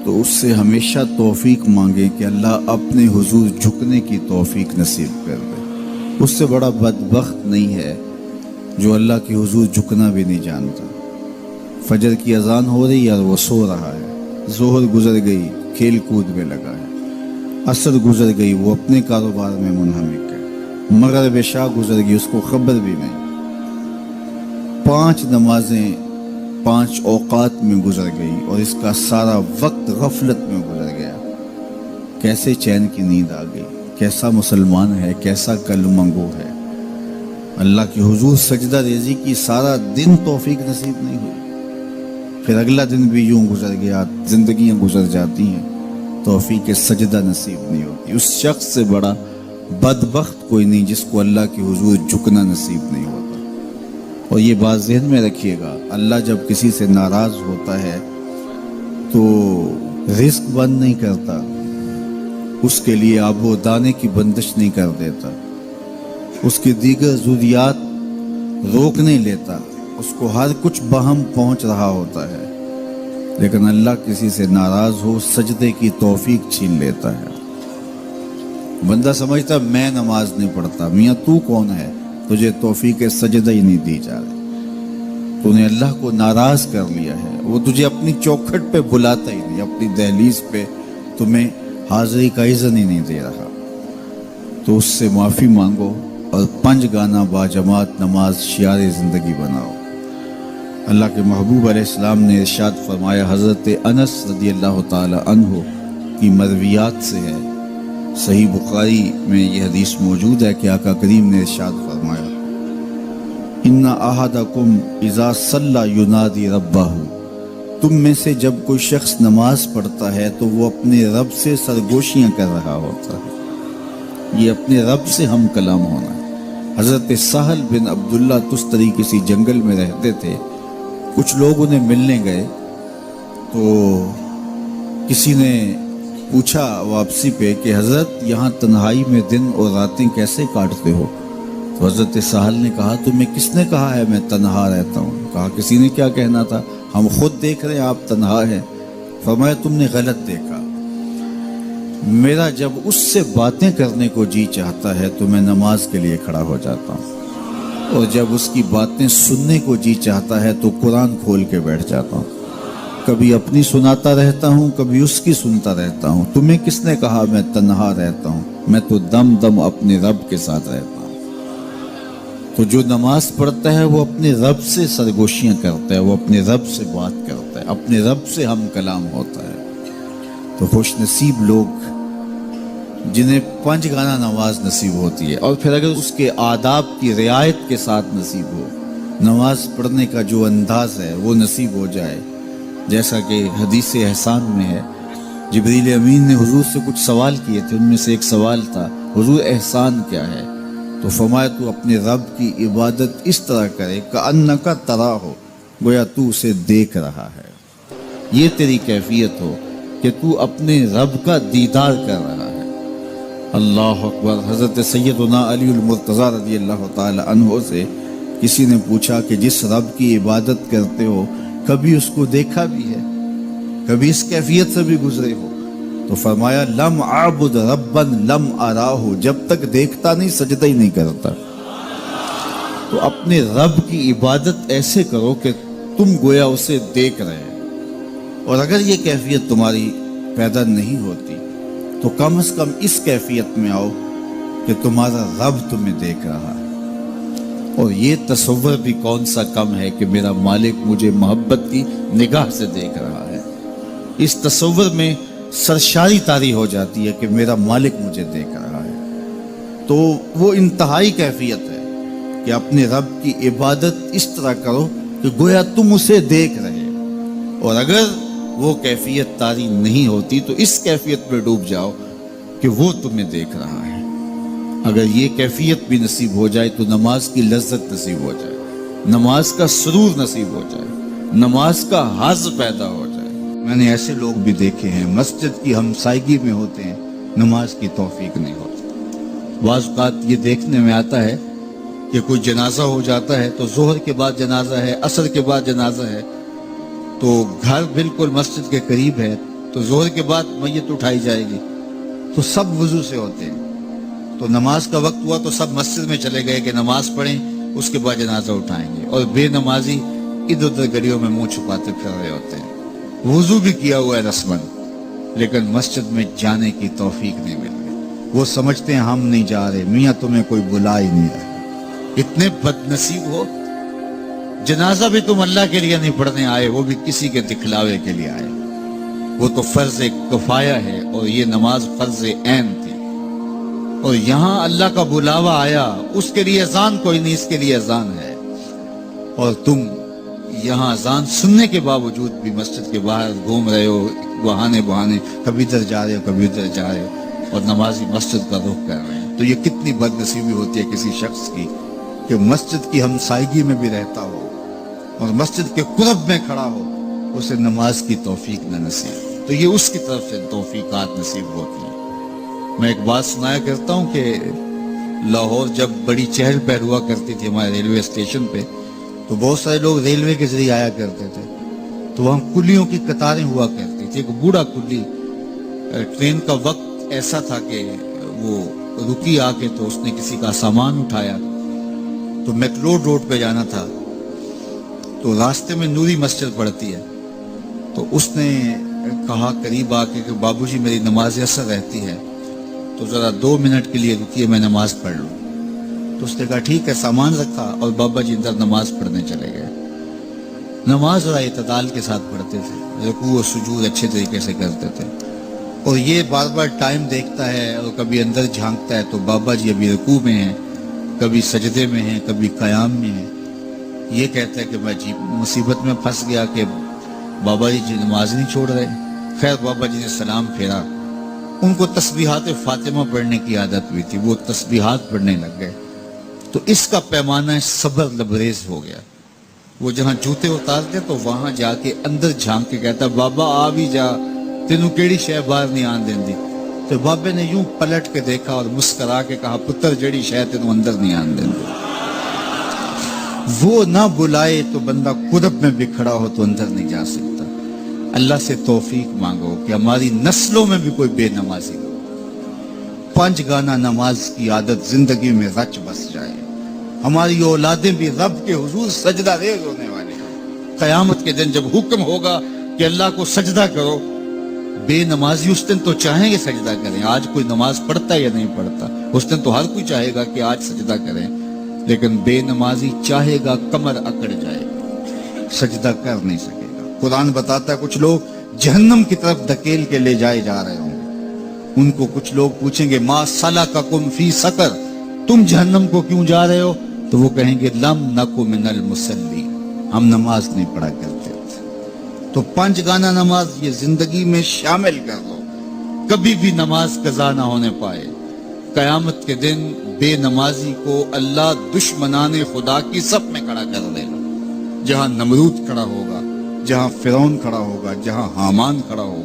تو اس سے ہمیشہ توفیق مانگے کہ اللہ اپنے حضور جھکنے کی توفیق نصیب کر دے۔ اس سے بڑا بدبخت نہیں ہے جو اللہ کے حضور جھکنا بھی نہیں جانتا۔ فجر کی اذان ہو رہی ہے اور وہ سو رہا ہے، ظہر گزر گئی کھیل کود میں لگا ہے، عصر گزر گئی وہ اپنے کاروبار میں منہمک ہے، مغرب عشاء گزر گئی اس کو خبر بھی نہیں، 5 نمازیں 5 اوقات میں گزر گئی اور اس کا سارا وقت غفلت میں گزر گیا۔ کیسے چین کی نیند آ گئی، کیسا مسلمان ہے، کیسا کلمہ گو ہے۔ اللہ کے حضور سجدہ ریزی کی سارا دن توفیق نصیب نہیں ہوئی، پھر اگلا دن بھی یوں گزر گیا، زندگیاں گزر جاتی ہیں، توفیق سجدہ نصیب نہیں ہوتی۔ اس شخص سے بڑا بدبخت کوئی نہیں جس کو اللہ کے حضور جھکنا نصیب نہیں ہوتا۔ اور یہ بات ذہن میں رکھیے گا، اللہ جب کسی سے ناراض ہوتا ہے تو رزق بند نہیں کرتا، اس کے لیے آب و دانے کی بندش نہیں کر دیتا، اس کی دیگر ضروریات روک نہیں لیتا، اس کو ہر کچھ بہم پہنچ رہا ہوتا ہے، لیکن اللہ کسی سے ناراض ہو سجدے کی توفیق چھین لیتا ہے۔ بندہ سمجھتا میں نماز نہیں پڑھتا، میاں تو کون ہے، تجھے توفیق سجدہ ہی نہیں دی جا رہی، تو نے اللہ کو ناراض کر لیا ہے، وہ تجھے اپنی چوکھٹ پہ بلاتا ہی نہیں، اپنی دہلیز پہ تمہیں حاضری کا اذن ہی نہیں دے رہا۔ تو اس سے معافی مانگو اور 5 گانا باجماعت نماز شعار زندگی بناؤ۔ اللہ کے محبوب علیہ السلام نے ارشاد فرمایا، حضرت انس رضی اللہ تعالی عنہ کی مرویات سے ہے، صحیح بخاری میں یہ حدیث موجود ہے کہ آقا کریم نے ارشاد فرمایا، ان احدکم اذا صلی ینادی ربہ، تم میں سے جب کوئی شخص نماز پڑھتا ہے تو وہ اپنے رب سے سرگوشیاں کر رہا ہوتا ہے، یہ اپنے رب سے ہم کلام ہونا ہے۔ حضرت سہل بن عبداللہ تستری کسی جنگل میں رہتے تھے، کچھ لوگ انہیں ملنے گئے تو کسی نے پوچھا واپسی پہ کہ حضرت یہاں تنہائی میں دن اور راتیں کیسے کاٹتے ہو؟ تو حضرت سہل نے کہا تمہیں کس نے کہا ہے میں تنہا رہتا ہوں؟ کہا کسی نے کیا کہنا تھا، ہم خود دیکھ رہے ہیں آپ تنہا ہیں۔ فرمایا تم نے غلط دیکھا، میرا جب اس سے باتیں کرنے کو جی چاہتا ہے تو میں نماز کے لیے کھڑا ہو جاتا ہوں، اور جب اس کی باتیں سننے کو جی چاہتا ہے تو قرآن کھول کے بیٹھ جاتا ہوں، کبھی اپنی سناتا رہتا ہوں کبھی اس کی سنتا رہتا ہوں۔ تمہیں کس نے کہا میں تنہا رہتا ہوں؟ میں تو دم دم اپنے رب کے ساتھ رہتا ہوں۔ تو جو نماز پڑھتا ہے وہ اپنے رب سے سرگوشیاں کرتا ہے، وہ اپنے رب سے بات کرتا ہے، اپنے رب سے ہم کلام ہوتا ہے۔ تو خوش نصیب لوگ جنہیں 5 گانا نماز نصیب ہوتی ہے، اور پھر اگر اس کے آداب کی رعایت کے ساتھ نصیب ہو، نماز پڑھنے کا جو انداز ہے وہ نصیب ہو جائے، جیسا کہ حدیث احسان میں ہے، جبریل امین نے حضور سے کچھ سوال کیے تھے، ان میں سے ایک سوال تھا حضور احسان کیا ہے؟ تو فرمایا تو اپنے رب کی عبادت اس طرح کرے کأنک تراہ، گویا تو اسے دیکھ رہا ہے، یہ تیری کیفیت ہو کہ تو اپنے رب کا دیدار کر رہا ہے۔ اللہ اکبر۔ حضرت سیدنا علی المرتضیٰ رضی اللہ تعالی عنہ سے کسی نے پوچھا کہ جس رب کی عبادت کرتے ہو کبھی اس کو دیکھا بھی ہے، کبھی اس کیفیت سے بھی گزرے ہو؟ تو فرمایا لم اعبد ربا لم اراہ، جب تک دیکھتا نہیں سجدہ ہی نہیں کرتا۔ تو اپنے رب کی عبادت ایسے کرو کہ تم گویا اسے دیکھ رہے ہیں، اور اگر یہ کیفیت تمہاری پیدا نہیں ہوتی تو کم از کم اس کیفیت میں آؤ کہ تمہارا رب تمہیں دیکھ رہا ہے۔ اور یہ تصور بھی کون سا کم ہے کہ میرا مالک مجھے محبت کی نگاہ سے دیکھ رہا ہے، اس تصور میں سرشاری طاری ہو جاتی ہے کہ میرا مالک مجھے دیکھ رہا ہے۔ تو وہ انتہائی کیفیت ہے کہ اپنے رب کی عبادت اس طرح کرو کہ گویا تم اسے دیکھ رہے، اور اگر وہ کیفیت طاری نہیں ہوتی تو اس کیفیت میں ڈوب جاؤ کہ وہ تمہیں دیکھ رہا ہے۔ اگر یہ کیفیت بھی نصیب ہو جائے تو نماز کی لذت نصیب ہو جائے، نماز کا سرور نصیب ہو جائے، نماز کا حظ پیدا ہو جائے۔ میں نے ایسے لوگ بھی دیکھے ہیں مسجد کی ہمسائیگی میں ہوتے ہیں، نماز کی توفیق نہیں ہوتی۔ بعض اوقات یہ دیکھنے میں آتا ہے کہ کوئی جنازہ ہو جاتا ہے تو ظہر کے بعد جنازہ ہے، عصر کے بعد جنازہ ہے، تو گھر بالکل مسجد کے قریب ہے تو ظہر کے بعد میت اٹھائی جائے گی، تو سب وضو سے ہوتے ہیں، تو نماز کا وقت ہوا تو سب مسجد میں چلے گئے کہ نماز پڑھیں، اس کے بعد جنازہ اٹھائیں گے، اور بے نمازی ادھر ادھر گلیوں میں منہ چھپاتے پھر رہے ہوتے ہیں، وضو بھی کیا ہوا ہے رسمن، لیکن مسجد میں جانے کی توفیق نہیں مل رہی، وہ سمجھتے ہیں ہم نہیں جا رہے، میاں تمہیں کوئی بلا ہی نہیں رہا، اتنے بد نصیب ہو، جنازہ بھی تم اللہ کے لیے نہیں پڑھنے آئے، وہ بھی کسی کے دکھلاوے کے لیے آئے، وہ تو فرض کفایہ ہے اور یہ نماز فرض عین تھی، اور یہاں اللہ کا بلاوا آیا، اس کے لیے اذان کوئی نہیں، اس کے لیے اذان ہے، اور تم یہاں اذان سننے کے باوجود بھی مسجد کے باہر گھوم رہے ہو، بہانے بہانے کبھی ادھر جا رہے ہو کبھی ادھر جا رہے ہو، اور نمازی مسجد کا رخ کر رہے ہیں، تو یہ کتنی بد نصیبی ہوتی ہے کسی شخص کی کہ مسجد کی ہمسائیگی میں بھی رہتا ہو اور مسجد کے قرب میں کھڑا ہو، اسے نماز کی توفیق نہ نصیب، تو یہ اس کی طرف سے توفیقات نصیب ہوتی ہیں۔ میں ایک بات سنایا کرتا ہوں کہ لاہور جب بڑی چہل پہل ہوا کرتی تھی ہمارے ریلوے اسٹیشن پہ، تو بہت سارے لوگ ریلوے کے ذریعے آیا کرتے تھے، تو وہاں کلیوں کی قطاریں ہوا کرتی تھی، ایک بوڑھا کلی، ٹرین کا وقت ایسا تھا کہ وہ رکی آ کے، تو اس نے کسی کا سامان اٹھایا، تو میکلوڈ روڈ پہ جانا تھا، تو راستے میں نوری مسجد پڑتی ہے، تو اس نے کہا قریب آ کے کہ بابو جی میری نماز اثر رہتی ہے، تو ذرا 2 منٹ کے لیے رکیے میں نماز پڑھ لوں، تو اس نے کہا ٹھیک ہے، سامان رکھا اور بابا جی اندر نماز پڑھنے چلے گئے، نماز ذرا اعتدال کے ساتھ پڑھتے تھے، رکوع و سجود اچھے طریقے سے کرتے تھے، اور یہ بار بار ٹائم دیکھتا ہے اور کبھی اندر جھانکتا ہے، تو بابا جی ابھی رکوع میں ہیں، کبھی سجدے میں ہیں، کبھی قیام میں ہیں، یہ کہتا ہے کہ میں جی مصیبت میں پھنس گیا کہ بابا جی نماز نہیں چھوڑ رہے، خیر بابا جی نے سلام پھیرا، ان کو تسبیحات فاطمہ پڑھنے کی عادت بھی تھی، وہ تسبیحات پڑھنے لگ گئے، تو اس کا پیمانہ صبر لبریز ہو گیا، وہ جہاں جوتے اتارتے تو وہاں جا کے اندر جھانک کے کہتا بابا آ بھی جا، تینوں کیڑی شے باہر نہیں آن دیندی، تو بابے نے یوں پلٹ کے دیکھا اور مسکرا کے کہا پتر جڑی شے تینوں اندر نہیں آن دیندی، وہ نہ بلائے تو بندہ قرب میں بھی کھڑا ہو تو اندر نہیں جا سکتا۔ اللہ سے توفیق مانگو کہ ہماری نسلوں میں بھی کوئی بے نمازی ہو، 5 گانا نماز کی عادت زندگی میں رچ بس جائے، ہماری اولادیں بھی رب کے حضور سجدہ ریز ہونے والے ہیں، قیامت کے دن جب حکم ہوگا کہ اللہ کو سجدہ کرو، بے نمازی اس دن تو چاہیں گے سجدہ کریں، آج کوئی نماز پڑھتا یا نہیں پڑھتا، اس دن تو ہر کوئی چاہے گا کہ آج سجدہ کریں، لیکن بے نمازی چاہے گا کمر اکڑ جائے گا، سجدہ کر نہیں سکے گا۔ قرآن بتاتا ہے کچھ لوگ جہنم کی طرف دھکیل کے لے جائے جا رہے ہوں گے، ان کو کچھ لوگ پوچھیں گے ما سلککم فی سقر، تم جہنم کو کیوں جا رہے ہو، تو وہ کہیں گے لم نکو من المصلی، ہم نماز نہیں پڑھا کرتے تھے۔ تو 5 گانا نماز یہ زندگی میں شامل کر لو، کبھی بھی نماز قضا نہ ہونے پائے، قیامت کے دن بے نمازی کو اللہ دشمنان خدا کی صف میں کھڑا کر دے گا، جہاں نمرود کھڑا ہوگا، جہاں فرعون کھڑا ہوگا، جہاں حامان کھڑا ہوگا۔